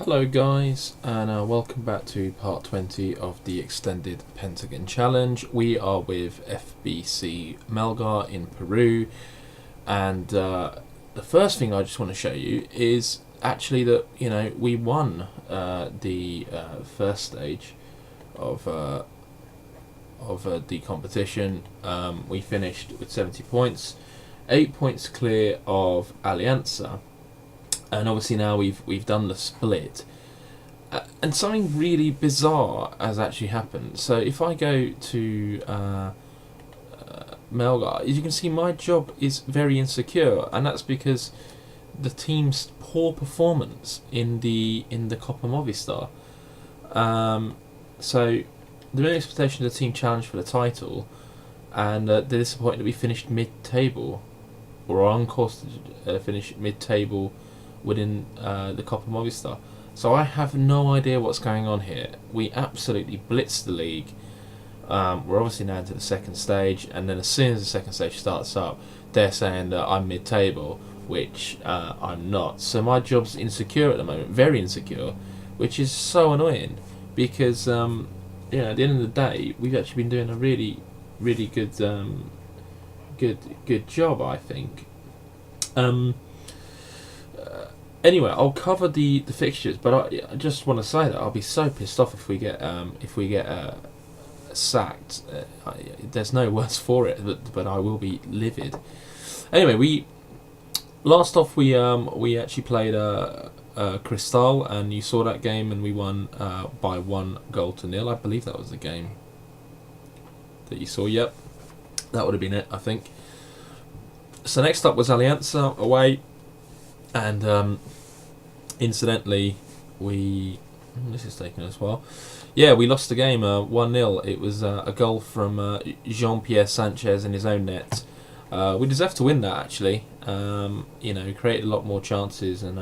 Hello guys, and welcome back to part 20 of the extended Pentagon challenge. We are with FBC Melgar in Peru, and the first thing I just want to show you is actually that we won the first stage of the competition. We finished with 70 points, 8 points clear of Alianza. And obviously now we've done the split, and something really bizarre has actually happened. So if I go to Melgar, as you can see, my job is very insecure, and that's because the team's poor performance in the Copa Movistar. So the main expectation of the team challenged for the title, and they're disappointed that we finished mid-table, or are on course to finish mid-table within the Copa Movistar. So I have no idea what's going on here. We absolutely blitzed the league. We're obviously now into the second stage, and then as soon as the second stage starts up, they're saying that I'm mid-table, which I'm not. So my job's insecure at the moment, very insecure, which is so annoying because at the end of the day, we've actually been doing a really, really good job, I think. Anyway, I'll cover the fixtures, but I just want to say that I'll be so pissed off if we get sacked. There's no words for it, but I will be livid. Anyway, we actually played Cristal, and you saw that game, and we won by 1-0. I believe that was the game that you saw. Yep, that would have been it, I think. So next up was Alianza away. And incidentally, this is taking us a while. Yeah, we lost the game 1-0. It was a goal from Jean-Pierre Sanchez in his own net. We deserved to win that, actually. We created a lot more chances, and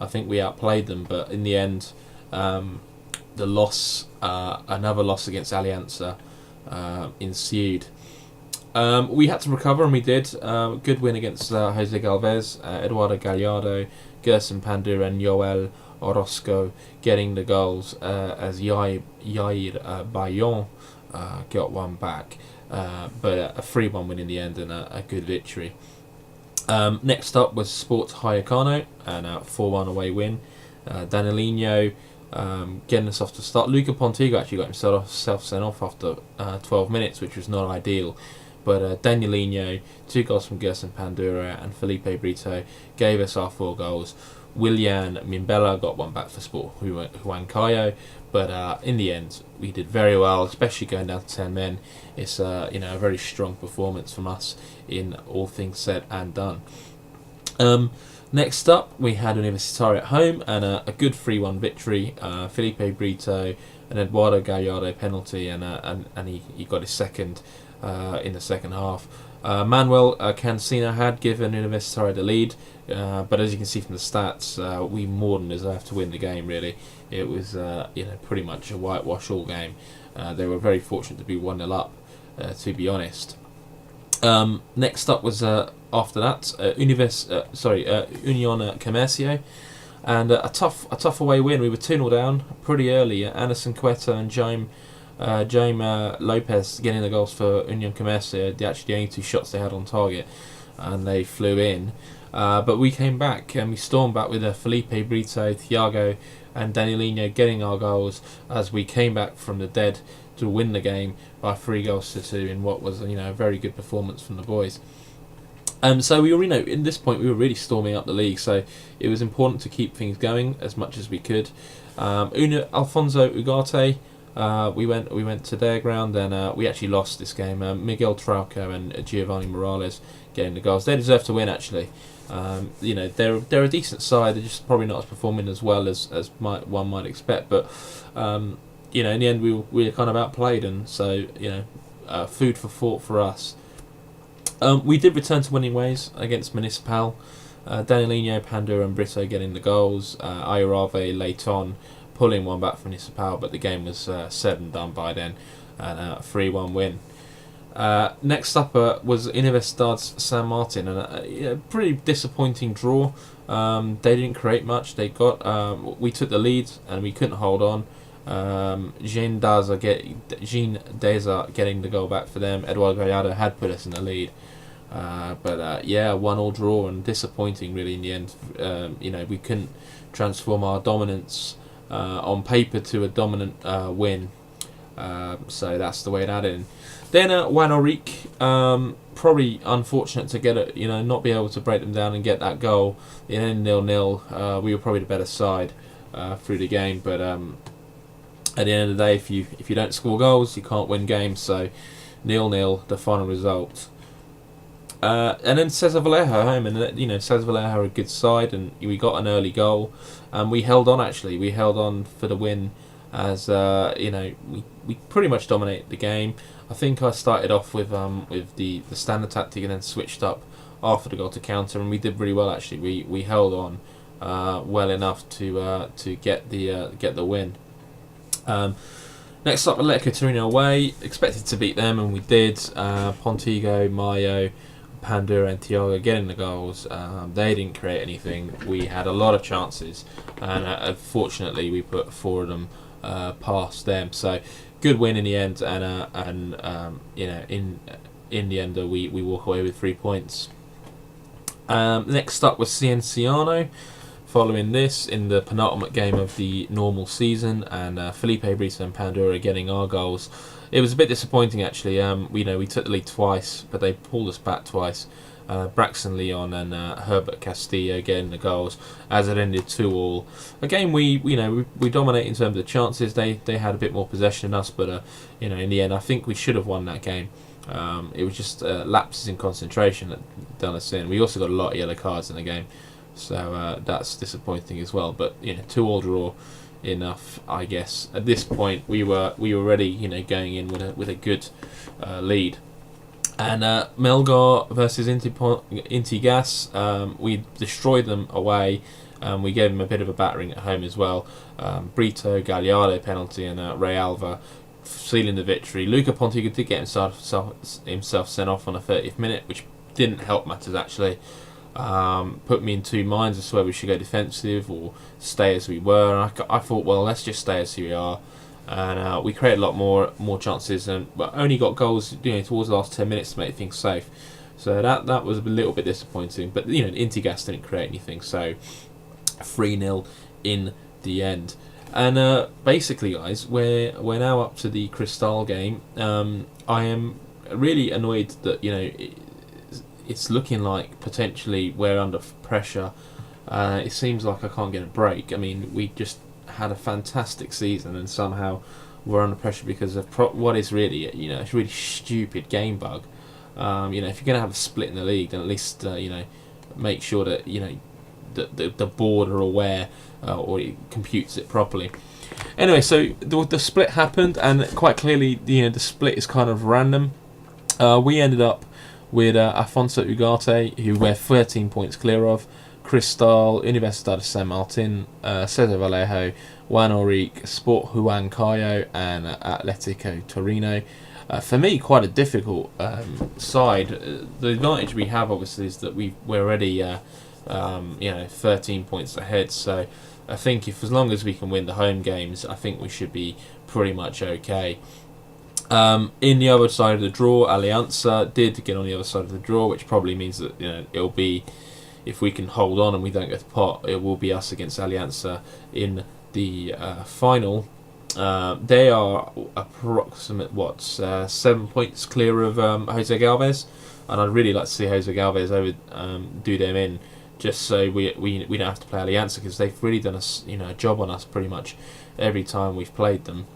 I think we outplayed them. But in the end, the loss, another loss against Alianza, ensued. We had to recover, and we did. Good win against Jose Galvez, Eduardo Gallardo, Gerson Pandura, and Joel Orozco getting the goals as Yair Bayon got one back. But a 3-1 win in the end, and a good victory. Next up was Sports Hayakano, and a 4-1 away win. Danilinho getting us off to start. Luca Pontigo actually got himself sent off after 12 minutes, which was not ideal. But Danilinho, 2 goals from Gerson Pandura, and Felipe Brito gave us our 4 goals. Willian Mimbella got one back for Sport Huancayo, but in the end we did very well, especially going down to 10 men. It's a very strong performance from us in all things said and done. Next up, we had Universitario at home, and a good 3-1 victory. Felipe Brito, an Eduardo Gallardo penalty, and he got his second in the second half. Manuel Cancino had given Universitario the lead, but as you can see from the stats, we more than deserved to win the game. Really, it was pretty much a whitewash all game. They were very fortunate to be 1-0 up, to be honest. Next up was after that Union Comercio, and a tough away win. We were 2-0 down pretty early. Anderson Cueto and Jaime Lopez getting the goals for Union Comercio. They're actually the only 2 shots they had on target, and they flew in. But we came back, and we stormed back with Felipe Brito, Thiago, and Danilinho getting our goals as we came back from the dead to win the game by 3-2 in what was a very good performance from the boys. So we were, in this point we were really storming up the league, so it was important to keep things going as much as we could. Alfonso Ugarte, we went to their ground, and we actually lost this game. Miguel Trauco and Giovanni Morales getting the goals. They deserve to win, actually. They're a decent side. They're just probably not as performing as well as one might expect. But in the end, we were kind of outplayed, and so food for thought for us. We did return to winning ways against Municipal. Danilinho, Pandura, and Brito getting the goals. Ayarave, Leighton pulling one back from Municipal, but the game was said and done by then, and a 3-1 win. Next up was Universidad San Martin, and a pretty disappointing draw. They didn't create much. We took the lead and we couldn't hold on. Jean Deza getting the goal back for them. Eduardo Gallardo had put us in the lead. But 1-1 draw, and disappointing really in the end. We couldn't transform our dominance on paper to a dominant win. So that's the way it added. Then Juan Orique, probably unfortunate to get it, not be able to break them down and get that goal. In 0-0, we were probably the better side through the game, but at the end of the day, if you don't score goals, you can't win games. So 0-0, the final result. And then Cesar Vallejo home, and Cesar Vallejo are a good side, and we got an early goal, and we held on. Actually, we held on for the win, as we pretty much dominated the game. I think I started off with the standard tactic and then switched up after the goal to counter, and we did really well actually. We held on well enough to get the win. Next up, Atletico Torino away. Expected to beat them, and we did. Pontigo, Mayo, Pandura and Thiago getting the goals. They didn't create anything. We had a lot of chances, and unfortunately we put 4 of them past them. So good win in the end, and in the end we walk away with 3 points. Next up was Cienciano. Following this, in the penultimate game of the normal season, and Felipe Brito and Pandura getting our goals. It was a bit disappointing actually. We took the lead twice, but they pulled us back twice. Braxton Leon and Herbert Castillo getting the goals, as it ended 2-2. A game we dominate in terms of the chances. They had a bit more possession than us, but in the end I think we should have won that game. It was just lapses in concentration that done us in. We also got a lot of yellow cards in the game, so that's disappointing as well. But 2-2 draw enough, I guess. At this point, we were ready, going in with a good lead. And Melgar versus Inti Gas, we destroyed them away. We gave them a bit of a battering at home as well. Brito, Gallardo penalty, and Ray Alva sealing the victory. Luca Pontiga did get himself sent off on the 30th minute, which didn't help matters actually. Put me in two minds as to whether we should go defensive or stay as we were. And I thought, well, let's just stay as we are. And we created a lot more chances, but only got goals towards the last 10 minutes to make things safe. So that was a little bit disappointing. But Intigas didn't create anything, so 3-0 in the end. And basically, guys, we're now up to the Cristal game. I am really annoyed that it's looking like potentially we're under pressure. It seems like I can't get a break. I mean, we just had a fantastic season, and somehow we're under pressure because of what is really a really stupid game bug. If you're going to have a split in the league, then at least make sure that the board are aware or it computes it properly. Anyway, so the split happened, and quite clearly the split is kind of random. We ended up with Afonso Ugarte, who we're 13 points clear of, Cristal, Universidad de San Martin, Cesar Vallejo, Juan Orique, Sport Huancayo, and Atletico Torino. For me, quite a difficult side. The advantage we have, obviously, is that we're already 13 points ahead. So I think as long as we can win the home games, I think we should be pretty much okay. In the other side of the draw, Alianza did get on the other side of the draw, which probably means that it'll be, if we can hold on and we don't get the pot, it will be us against Alianza in the final. They are approximate 7 points clear of Jose Galvez, and I'd really like to see Jose Galvez do them in, just so we don't have to play Alianza, because they've really done a job on us pretty much every time we've played them.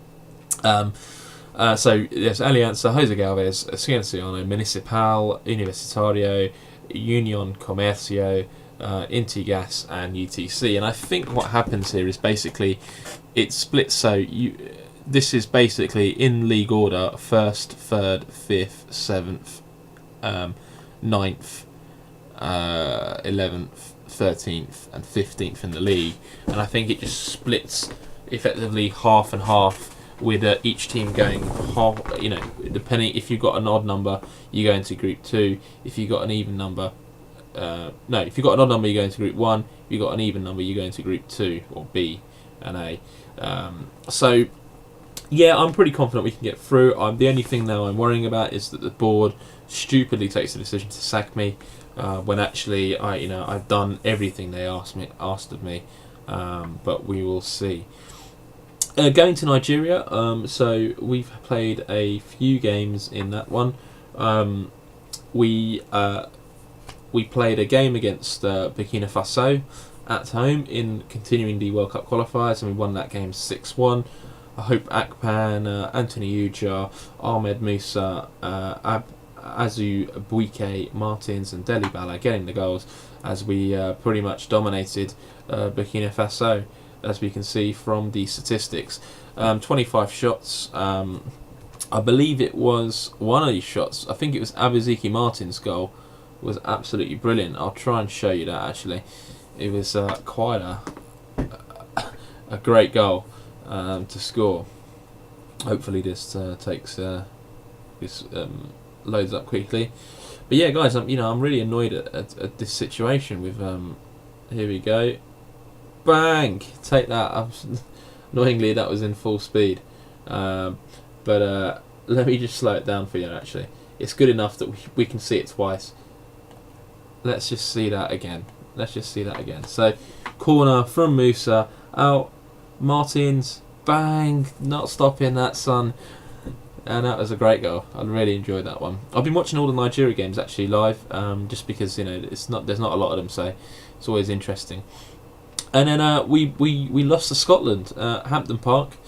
So there's Alianza, Jose Galvez, Cienciano, Municipal, Universitario, Union Comercio, Intigas, and UTC. And I think what happens here is basically it splits. So this is basically in league order: 1st, 3rd, 5th, 7th, 9th, 11th, 13th, and 15th in the league. And I think it just splits effectively half and half with each team going half. You know, depending if you've got an odd number, you go into Group 2. If you've got an even number, no, if you've got an odd number, you go into Group 1. If you've got an even number, you go into Group 2 or B and A. So yeah, I'm pretty confident we can get through. The only thing now I'm worrying about is that the board stupidly takes the decision to sack me when actually I've done everything they asked of me. But we will see. Going to Nigeria, so we've played a few games in that one. We played a game against Burkina Faso at home in continuing the World Cup qualifiers, and we won that game 6-1. I hope Akpan, Anthony Uja, Ahmed Musa, Azu Buike, Martins and Deli Bala getting the goals as we pretty much dominated Burkina Faso, as we can see from the statistics. 25 shots. I believe it was one of these shots. I think it was Abuziki Martin's goal. Was absolutely brilliant. I'll try and show you that actually. It was quite a great goal to score. Hopefully this takes this loads up quickly. But yeah, guys, I'm really annoyed at this situation with here we go, bang, take that. Annoyingly, that was in full speed, but let me just slow it down for you. Actually, it's good enough that we can see it twice. Let's just see that again. So, corner from Musa, out, Martins, bang, not stopping that, son. And that was a great goal. I really enjoyed that one. I've been watching all the Nigeria games actually live, just because there's not a lot of them, so it's always interesting. And then we lost to Scotland, Hampton Park,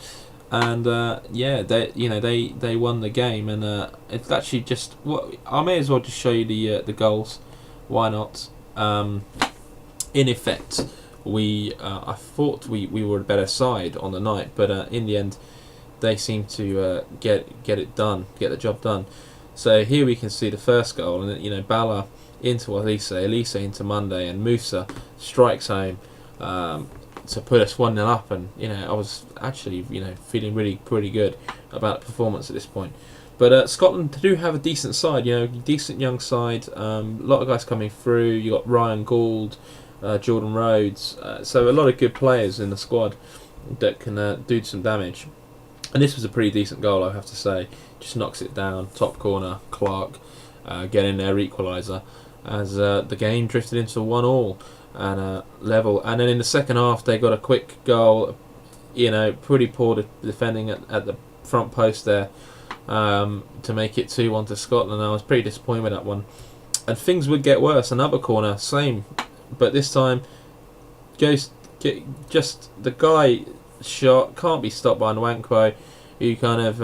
and yeah, they won the game, and it's actually just I may as well just show you the goals. Why not? In effect, I thought we were a better side on the night, but in the end, they seem to get the job done. So here we can see the first goal, and then, Bala into Elise into Monday, and Musa strikes home to put us 1-0 up. And I was actually feeling really pretty good about the performance at this point. But Scotland do have a decent side, decent young side. A lot of guys coming through. You got Ryan Gould, Jordan Rhodes, so a lot of good players in the squad that can do some damage. And this was a pretty decent goal, I have to say. Just knocks it down, top corner, Clark getting their equaliser as the game drifted into 1-1 and level. And then in the second half, they got a quick goal. Pretty poor defending at the front post there to make it 2-1 to Scotland. I was pretty disappointed with that one. And things would get worse. Another corner, same, but this time just the guy shot can't be stopped by Nwankwo, who kind of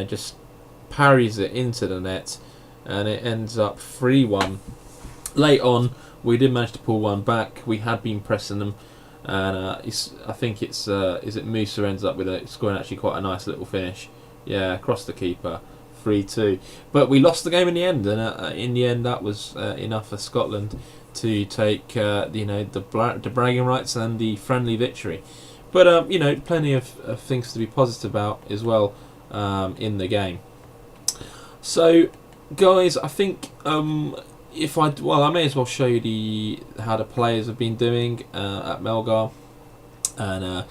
just parries it into the net, and it ends up 3-1. Late on, we did manage to pull one back. We had been pressing them, and I think it's is it Musa ends up with scoring actually quite a nice little finish. Yeah, across the keeper, 3-2. But we lost the game in the end, and in the end that was enough for Scotland to take the bragging rights and the friendly victory. But plenty of things to be positive about as well in the game. So, guys, I think I may as well show you how the players have been doing at Melgar, and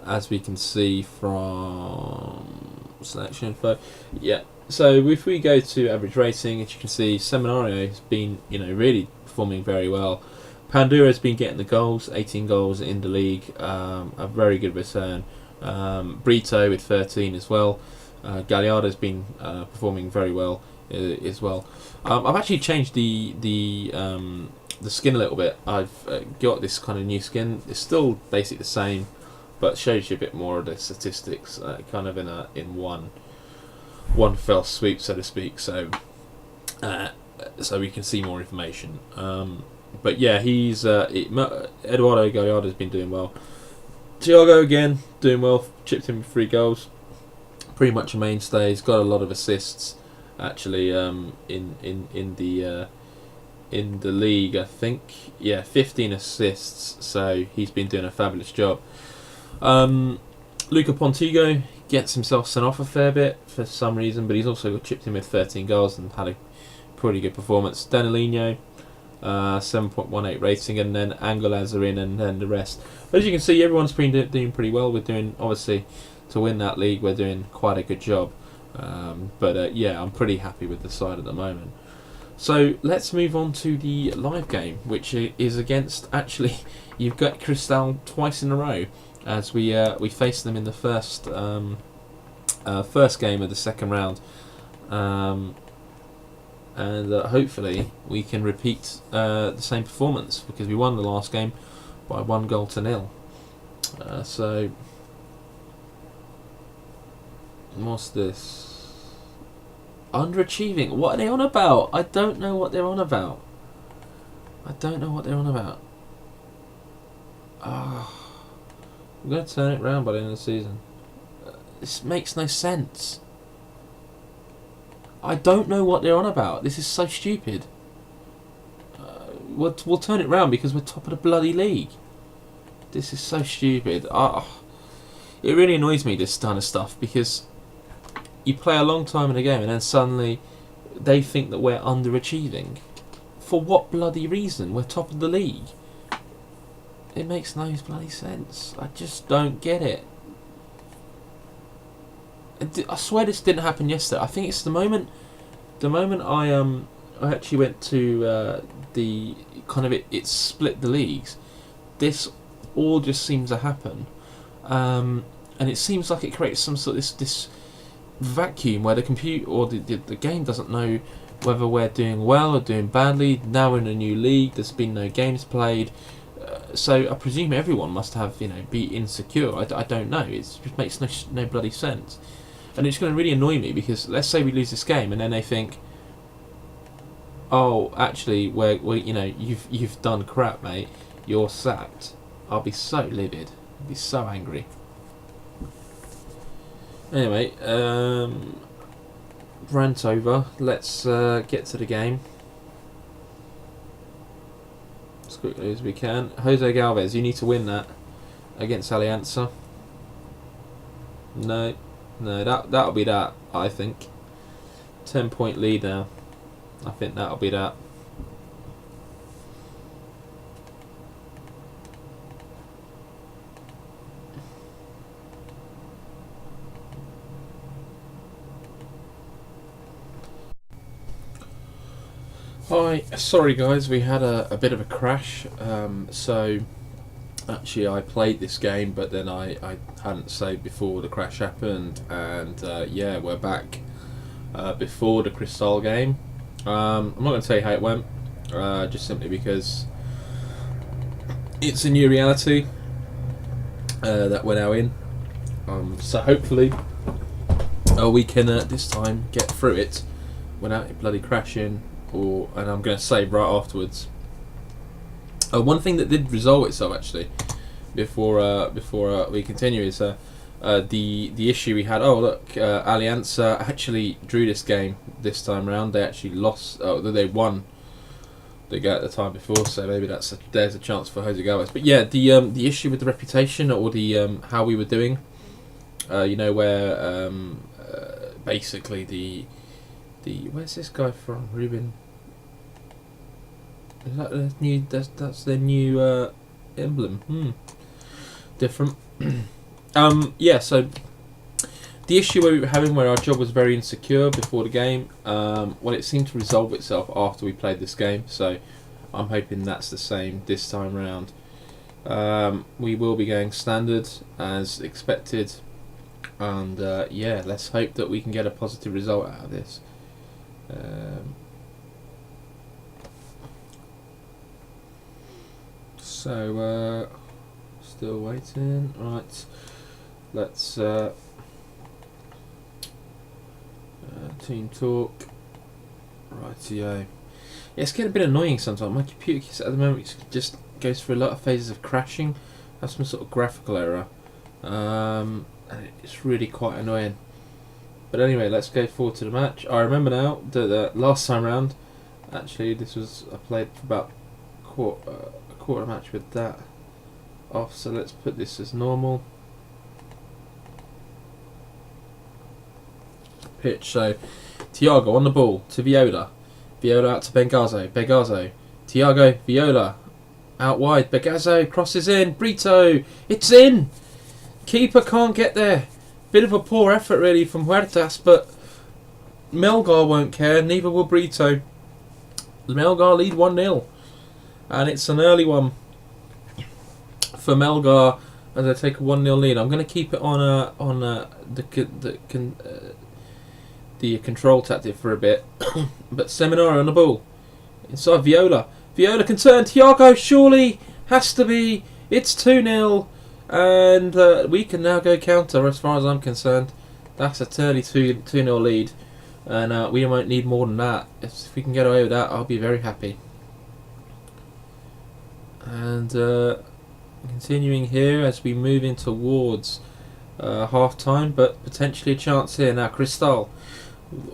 as we can see from selection info, yeah. So if we go to average rating, as you can see, Seminario has been really performing very well. Pandura has been getting the goals, 18 goals in the league, a very good return. Brito with 13 as well. Galliardo has been performing very well as well. I've actually changed the skin a little bit. I've got this kind of new skin. It's still basically the same, but shows you a bit more of the statistics, kind of in one fell swoop, so to speak. So we can see more information. But yeah, he's Eduardo Gallardo has been doing well. Thiago again doing well, chipped in with 3 goals. Pretty much a mainstay. He's got a lot of assists actually in the league. I think 15 assists. So he's been doing a fabulous job. Luca Pontigo gets himself sent off a fair bit for some reason, but he's also chipped in with 13 goals and had a pretty good performance. Danilino, 7.18 rating, and then Angolas are in, and then the rest. But as you can see, everyone's been doing pretty well. We're doing, obviously, to win that league, we're doing quite a good job. But yeah, I'm pretty happy with the side at the moment. So let's move on to the live game, which is against, actually, you've got Cristal twice in a row, as we faced them in the first game of the second round, and hopefully we can repeat the same performance, because we won the last game by 1-0. So what's this? Underachieving. What are they on about? I don't know what they're on about. I'm going to turn it round by the end of the season. This makes no sense. I don't know what they're on about. This is so stupid. We'll turn it round because we're top of the bloody league. This is so stupid. It really annoys me, this kind of stuff, because you play a long time in a game and then suddenly they think that we're underachieving. For what bloody reason? We're top of the league. It makes no bloody sense. I just don't get it. I swear this didn't happen yesterday. I think it's the moment I actually went to the kind of it split the leagues. This all just seems to happen, and it seems like it creates some sort of this vacuum where the computer or the game doesn't know whether we're doing well or doing badly. Now we're in a new league. There's been no games played. So I presume everyone must have, be insecure. I don't know. It just makes no bloody sense. And it's going to really annoy me, because let's say we lose this game and then they think, oh, actually, you've done crap, mate. You're sacked. I'll be so livid. I'll be so angry. Anyway, rant over. Let's get to the game as quickly as we can. Jose Galvez, you need to win that against Alianza. No, that'll be that, I think. 10-point lead now. I think that'll be that. Hi, sorry guys, we had a bit of a crash. So actually I played this game, but then I hadn't saved before the crash happened, and yeah, we're back before the Cristal game. I'm not going to tell you how it went, just simply because it's a new reality that we're now in. So hopefully we can this time get through it without it bloody crashing. And I'm going to say right afterwards. One thing that did resolve itself actually, before we continue, is the issue we had. Oh look, Alianza actually drew this game this time around. They actually lost. They won the game at the time before. So maybe there's a chance for Jose Galvez. But yeah, the issue with the reputation, or the how we were doing. Where basically the where's this guy from? Ruben. Is that their new? That's their new emblem. Different. Yeah. So the issue we were having, where our job was very insecure before the game, well, it seemed to resolve itself after we played this game. So I'm hoping that's the same this time round. We will be going standard as expected, and yeah, let's hope that we can get a positive result out of this. So still waiting. Right, let's team talk. Rightio. Yeah, it's getting a bit annoying sometimes. My computer at the moment just goes through a lot of phases of crashing. Has some sort of graphical error, and it's really quite annoying. But anyway, let's go forward to the match. I remember now that last time round, actually, I played for about a quarter match with that off. So let's put this as normal. pitch. So Tiago on the ball to Viola. Viola out to Bengazzo. Bengazzo. Tiago, Viola. Out wide. Bengazzo crosses in. Brito. It's in. Keeper can't get there. Bit of a poor effort really from Huertas, but Melgar won't care. Neither will Brito. Melgar lead 1-0. And it's an early one for Melgar as they take a 1-0 lead. I'm going to keep it on the control tactic for a bit. But Seminara on the ball. Inside Viola. Viola can turn. Tiago surely has to be. It's 2-0. And we can now go counter as far as I'm concerned. That's a 2-0 lead. And we won't need more than that. If we can get away with that, I'll be very happy. And continuing here as we move in towards half time, but potentially a chance here. Now Cristal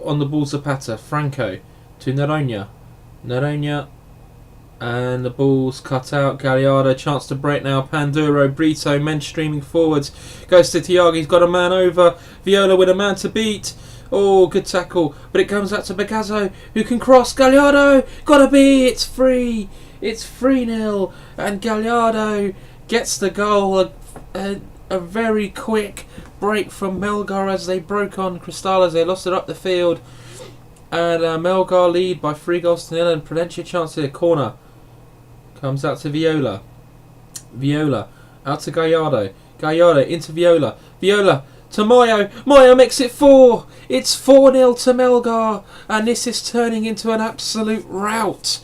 on the ball, Zapata, Franco to Noronha. Noronha, and the ball's cut out. Gallardo, chance to break now. Panduro, Brito, men streaming forwards. Goes to Tiago, he's got a man over. Viola with a man to beat. Oh, good tackle. But it comes out to Bengazzo, who can cross. Gallardo, gotta be, it's free. It's 3-0. And Gallardo gets the goal. A very quick break from Melgar as they broke on Cristal as they lost it up the field. And Melgar lead by 3-0 and Prudentia chance here. Corner. Comes out to Viola. Viola. Out to Gallardo. Gallardo into Viola. Viola to Mayo. Mayo makes it 4. It's 4-0 to Melgar. And this is turning into an absolute rout.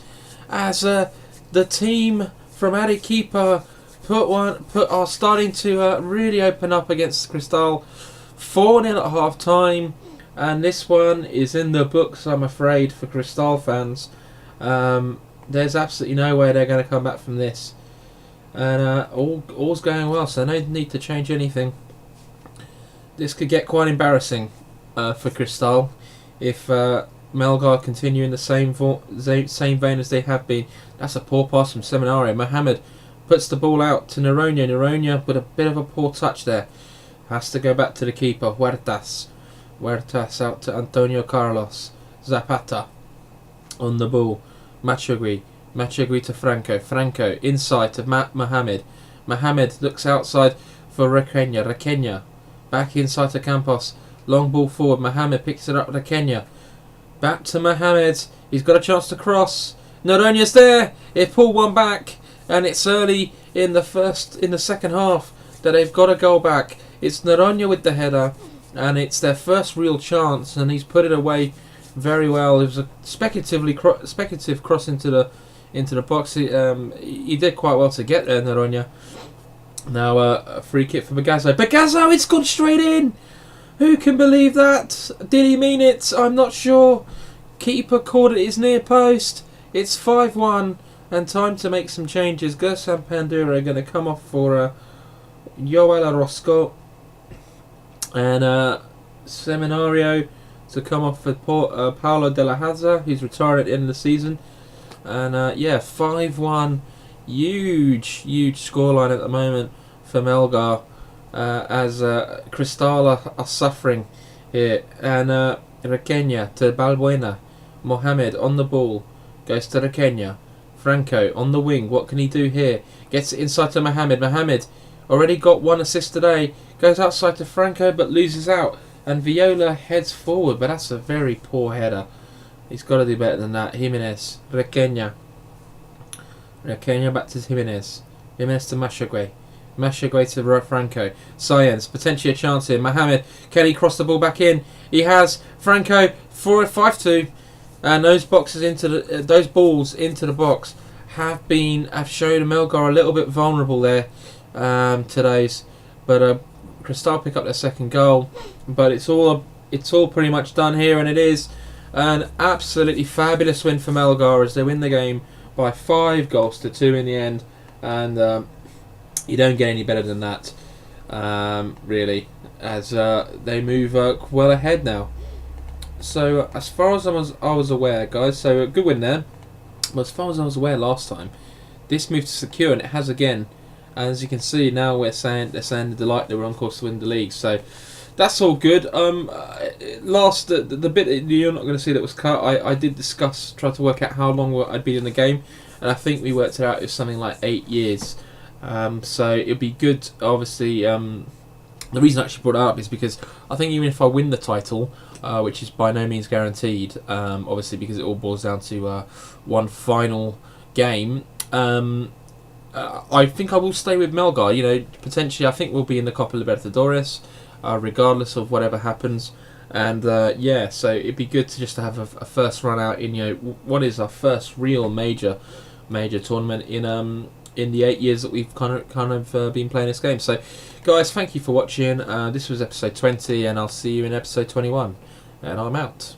As the team from Arequipa are starting to really open up against Cristal. 4-0 at half time. And this one is in the books, I'm afraid, for Cristal fans. There's absolutely no way they're going to come back from this. And all's going well, so no need to change anything. This could get quite embarrassing for Cristal if Melgar continue in the same vein as they have been. That's a poor pass from Seminario. Mohamed puts the ball out to Noronha. Noronha with a bit of a poor touch there. Has to go back to the keeper, Huertas. Huertas out to Antonio Carlos. Zapata on the ball. Machagui to Franco. Franco inside to Mohamed. Mohamed looks outside for Requena. Requena back inside to Campos. Long ball forward. Mohamed picks it up. Requena back to Mohamed. He's got a chance to cross. Noronha's there. He pulled one back, and it's early in the second half that they've got a goal back. It's Noronha with the header. And it's their first real chance, and he's put it away very well. It was a speculative cross into the box. He did quite well to get there, Noronha. Now a free kick for Bengazzo. Bengazzo, it's gone straight in. Who can believe that? Did he mean it? I'm not sure. Keeper caught it his near post. It's 5-1, and time to make some changes. Gersan Pandura are going to come off for Joel Orozco. And Seminario to come off for Paulo de la Haza, who's retired at the end of the season. And 5-1, huge scoreline at the moment for Melgar as Cristal are suffering here. And Requena to Balbuena. Mohamed on the ball, goes to Requena. Franco on the wing, what can he do here? Gets it inside to Mohamed. Mohamed already got 1 assist today. Goes outside to Franco but loses out. And Viola heads forward, but that's a very poor header. He's got to do better than that. Jimenez. Requena. Requena back to Jimenez. Jimenez to Machagui. Machagui to Franco. Science. Potentially a chance here. Mohamed. Can he cross the ball back in? He has. Franco for a 5-2. And those balls into the box have shown Melgar a little bit vulnerable there today's. But Cristal pick up their second goal, but it's all pretty much done here, and it is an absolutely fabulous win for Melgar as they win the game by 5-2 in the end, and you don't get any better than that, really, as they move well ahead now. So as far as I was aware, guys, so a good win there. But as far as I was aware last time, this moved to secure, and it has again. And as you can see now, they're saying the delight they were on course to win the league. So That's all good. Last the bit that you're not going to see that was cut. I did discuss, try to work out how long I'd been in the game, and I think we worked it out. It was something like 8 years. So it'd be good. Obviously, the reason I actually brought it up is because I think even if I win the title, which is by no means guaranteed, obviously because it all boils down to one final game. I think I will stay with Melgar. You know, potentially I think we'll be in the Copa Libertadores, regardless of whatever happens. And yeah, so it'd be good to just have a first run out in, you know, what is our first real major tournament in the 8 years that we've kind of been playing this game. So, guys, thank you for watching. This was episode 20, and I'll see you in episode 21. And I'm out.